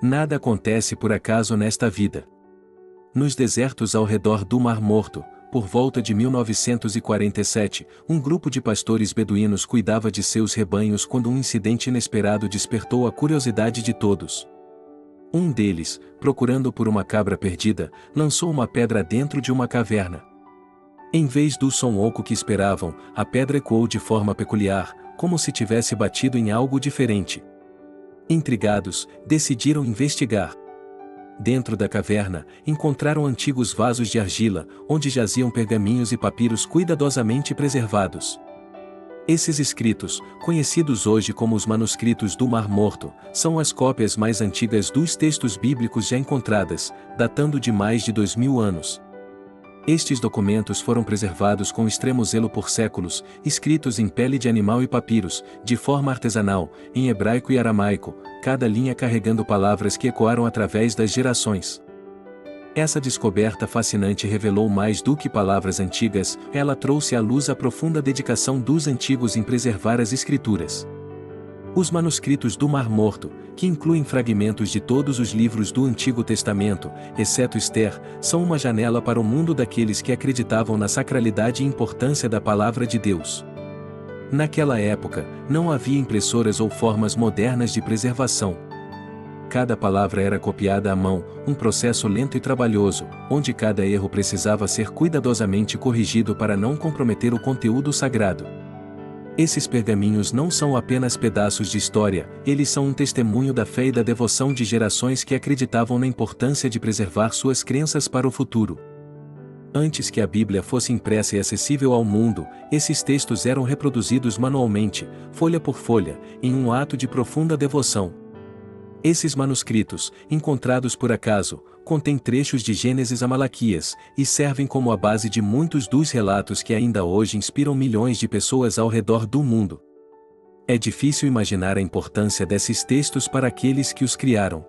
Nada acontece por acaso nesta vida. Nos desertos ao redor do Mar Morto, por volta de 1947, um grupo de pastores beduínos cuidava de seus rebanhos quando um incidente inesperado despertou a curiosidade de todos. Um deles, procurando por uma cabra perdida, lançou uma pedra dentro de uma caverna. Em vez do som oco que esperavam, a pedra ecoou de forma peculiar, como se tivesse batido em algo diferente. Intrigados, decidiram investigar. Dentro da caverna, encontraram antigos vasos de argila, onde jaziam pergaminhos e papiros cuidadosamente preservados. Esses escritos, conhecidos hoje como os manuscritos do Mar Morto, são as cópias mais antigas dos textos bíblicos já encontradas, datando de mais de 2000 anos. Estes documentos foram preservados com extremo zelo por séculos, escritos em pele de animal e papiros, de forma artesanal, em hebraico e aramaico, cada linha carregando palavras que ecoaram através das gerações. Essa descoberta fascinante revelou mais do que palavras antigas, ela trouxe à luz a profunda dedicação dos antigos em preservar as escrituras. Os manuscritos do Mar Morto, que incluem fragmentos de todos os livros do Antigo Testamento, exceto Ester, são uma janela para o mundo daqueles que acreditavam na sacralidade e importância da Palavra de Deus. Naquela época, não havia impressoras ou formas modernas de preservação. Cada palavra era copiada à mão, um processo lento e trabalhoso, onde cada erro precisava ser cuidadosamente corrigido para não comprometer o conteúdo sagrado. Esses pergaminhos não são apenas pedaços de história, eles são um testemunho da fé e da devoção de gerações que acreditavam na importância de preservar suas crenças para o futuro. Antes que a Bíblia fosse impressa e acessível ao mundo, esses textos eram reproduzidos manualmente, folha por folha, em um ato de profunda devoção. Esses manuscritos, encontrados por acaso, contêm trechos de Gênesis a Malaquias, e servem como a base de muitos dos relatos que ainda hoje inspiram milhões de pessoas ao redor do mundo. É difícil imaginar a importância desses textos para aqueles que os criaram.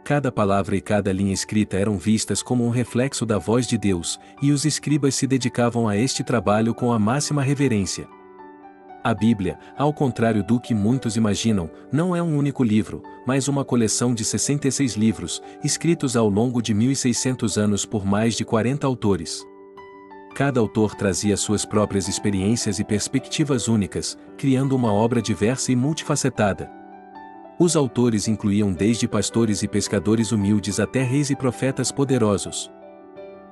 Cada palavra e cada linha escrita eram vistas como um reflexo da voz de Deus, e os escribas se dedicavam a este trabalho com a máxima reverência. A Bíblia, ao contrário do que muitos imaginam, não é um único livro, mas uma coleção de 66 livros, escritos ao longo de 1600 anos por mais de 40 autores. Cada autor trazia suas próprias experiências e perspectivas únicas, criando uma obra diversa e multifacetada. Os autores incluíam desde pastores e pescadores humildes até reis e profetas poderosos.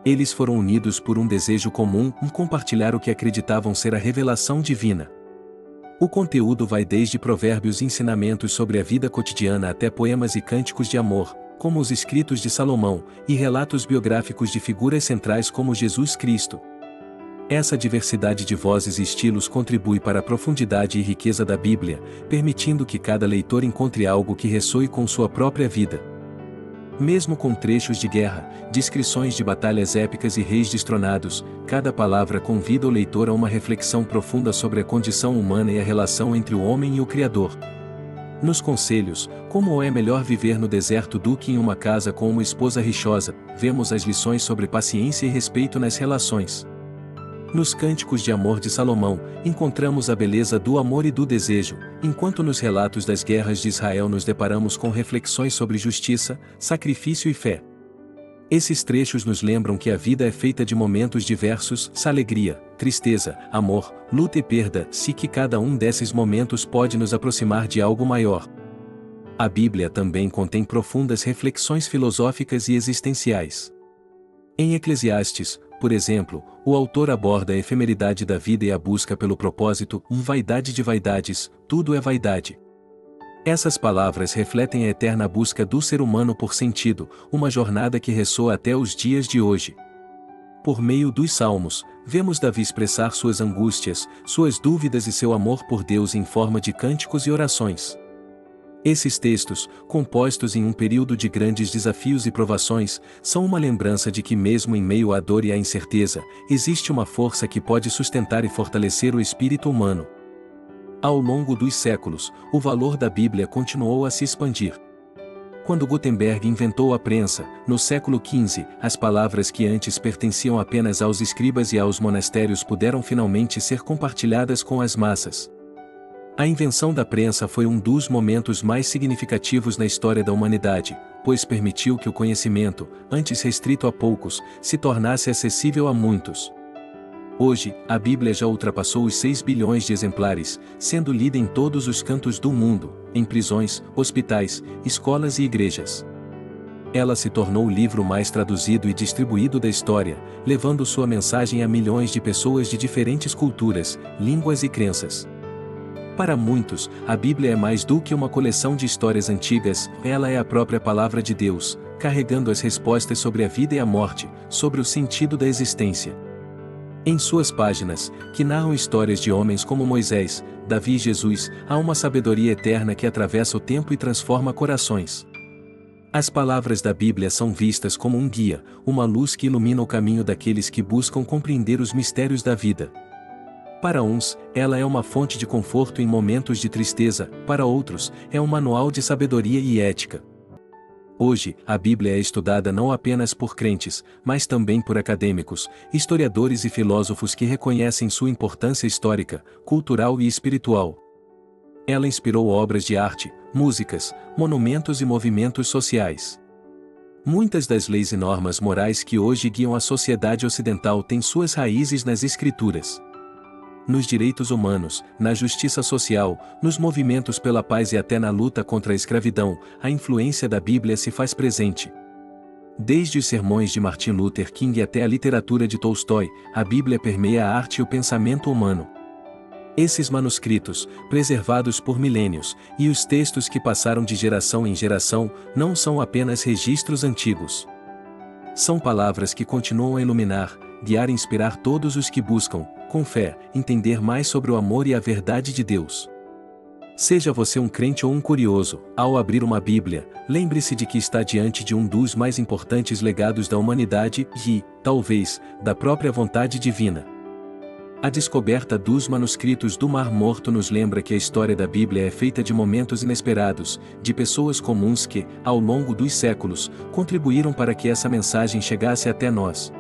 Eles foram unidos por um desejo comum em compartilhar o que acreditavam ser a revelação divina. O conteúdo vai desde provérbios e ensinamentos sobre a vida cotidiana até poemas e cânticos de amor, como os escritos de Salomão, e relatos biográficos de figuras centrais como Jesus Cristo. Essa diversidade de vozes e estilos contribui para a profundidade e riqueza da Bíblia, permitindo que cada leitor encontre algo que ressoe com sua própria vida. Mesmo com trechos de guerra, descrições de batalhas épicas e reis destronados, cada palavra convida o leitor a uma reflexão profunda sobre a condição humana e a relação entre o homem e o Criador. Nos conselhos, como é melhor viver no deserto do que em uma casa com uma esposa rixosa, vemos as lições sobre paciência e respeito nas relações. Nos cânticos de amor de Salomão, encontramos a beleza do amor e do desejo, enquanto nos relatos das guerras de Israel nos deparamos com reflexões sobre justiça, sacrifício e fé. Esses trechos nos lembram que a vida é feita de momentos diversos, alegria, tristeza, amor, luta e perda, e que cada um desses momentos pode nos aproximar de algo maior. A Bíblia também contém profundas reflexões filosóficas e existenciais. Em Eclesiastes, por exemplo, o autor aborda a efemeridade da vida e a busca pelo propósito, vaidade de vaidades, tudo é vaidade. Essas palavras refletem a eterna busca do ser humano por sentido, uma jornada que ressoa até os dias de hoje. Por meio dos Salmos, vemos Davi expressar suas angústias, suas dúvidas e seu amor por Deus em forma de cânticos e orações. Esses textos, compostos em um período de grandes desafios e provações, são uma lembrança de que mesmo em meio à dor e à incerteza, existe uma força que pode sustentar e fortalecer o espírito humano. Ao longo dos séculos, o valor da Bíblia continuou a se expandir. Quando Gutenberg inventou a prensa, no século XV, as palavras que antes pertenciam apenas aos escribas e aos monastérios puderam finalmente ser compartilhadas com as massas. A invenção da prensa foi um dos momentos mais significativos na história da humanidade, pois permitiu que o conhecimento, antes restrito a poucos, se tornasse acessível a muitos. Hoje, a Bíblia já ultrapassou os 6 bilhões de exemplares, sendo lida em todos os cantos do mundo, em prisões, hospitais, escolas e igrejas. Ela se tornou o livro mais traduzido e distribuído da história, levando sua mensagem a milhões de pessoas de diferentes culturas, línguas e crenças. Para muitos, a Bíblia é mais do que uma coleção de histórias antigas, ela é a própria palavra de Deus, carregando as respostas sobre a vida e a morte, sobre o sentido da existência. Em suas páginas, que narram histórias de homens como Moisés, Davi e Jesus, há uma sabedoria eterna que atravessa o tempo e transforma corações. As palavras da Bíblia são vistas como um guia, uma luz que ilumina o caminho daqueles que buscam compreender os mistérios da vida. Para uns, ela é uma fonte de conforto em momentos de tristeza, para outros, é um manual de sabedoria e ética. Hoje, a Bíblia é estudada não apenas por crentes, mas também por acadêmicos, historiadores e filósofos que reconhecem sua importância histórica, cultural e espiritual. Ela inspirou obras de arte, músicas, monumentos e movimentos sociais. Muitas das leis e normas morais que hoje guiam a sociedade ocidental têm suas raízes nas Escrituras. Nos direitos humanos, na justiça social, nos movimentos pela paz e até na luta contra a escravidão, a influência da Bíblia se faz presente. Desde os sermões de Martin Luther King até a literatura de Tolstói, a Bíblia permeia a arte e o pensamento humano. Esses manuscritos, preservados por milênios, e os textos que passaram de geração em geração, não são apenas registros antigos. São palavras que continuam a iluminar, guiar e inspirar todos os que buscam, com fé, entender mais sobre o amor e a verdade de Deus. Seja você um crente ou um curioso, ao abrir uma Bíblia, lembre-se de que está diante de um dos mais importantes legados da humanidade e, talvez, da própria vontade divina. A descoberta dos manuscritos do Mar Morto nos lembra que a história da Bíblia é feita de momentos inesperados, de pessoas comuns que, ao longo dos séculos, contribuíram para que essa mensagem chegasse até nós.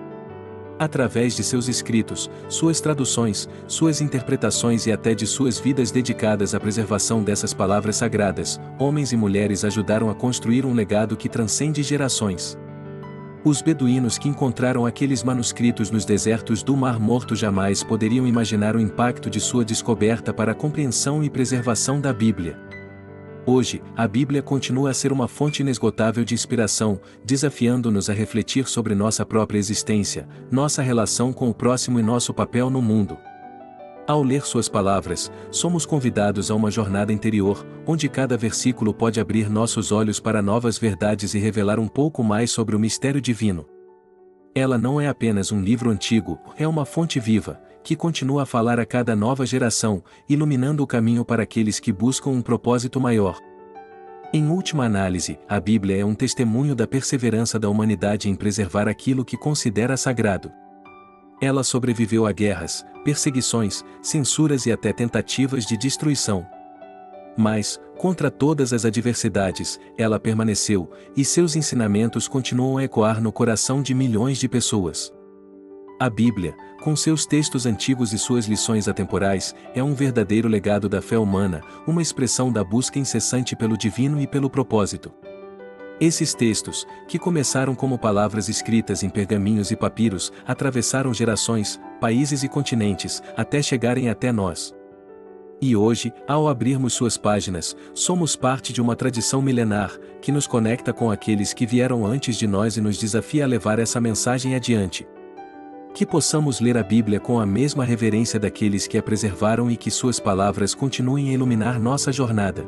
Através de seus escritos, suas traduções, suas interpretações e até de suas vidas dedicadas à preservação dessas palavras sagradas, homens e mulheres ajudaram a construir um legado que transcende gerações. Os beduínos que encontraram aqueles manuscritos nos desertos do Mar Morto jamais poderiam imaginar o impacto de sua descoberta para a compreensão e preservação da Bíblia. Hoje, a Bíblia continua a ser uma fonte inesgotável de inspiração, desafiando-nos a refletir sobre nossa própria existência, nossa relação com o próximo e nosso papel no mundo. Ao ler suas palavras, somos convidados a uma jornada interior, onde cada versículo pode abrir nossos olhos para novas verdades e revelar um pouco mais sobre o mistério divino. Ela não é apenas um livro antigo, é uma fonte viva, que continua a falar a cada nova geração, iluminando o caminho para aqueles que buscam um propósito maior. Em última análise, a Bíblia é um testemunho da perseverança da humanidade em preservar aquilo que considera sagrado. Ela sobreviveu a guerras, perseguições, censuras e até tentativas de destruição. Mas, contra todas as adversidades, ela permaneceu, e seus ensinamentos continuam a ecoar no coração de milhões de pessoas. A Bíblia, com seus textos antigos e suas lições atemporais, é um verdadeiro legado da fé humana, uma expressão da busca incessante pelo divino e pelo propósito. Esses textos, que começaram como palavras escritas em pergaminhos e papiros, atravessaram gerações, países e continentes, até chegarem até nós. E hoje, ao abrirmos suas páginas, somos parte de uma tradição milenar, que nos conecta com aqueles que vieram antes de nós e nos desafia a levar essa mensagem adiante. Que possamos ler a Bíblia com a mesma reverência daqueles que a preservaram e que suas palavras continuem a iluminar nossa jornada.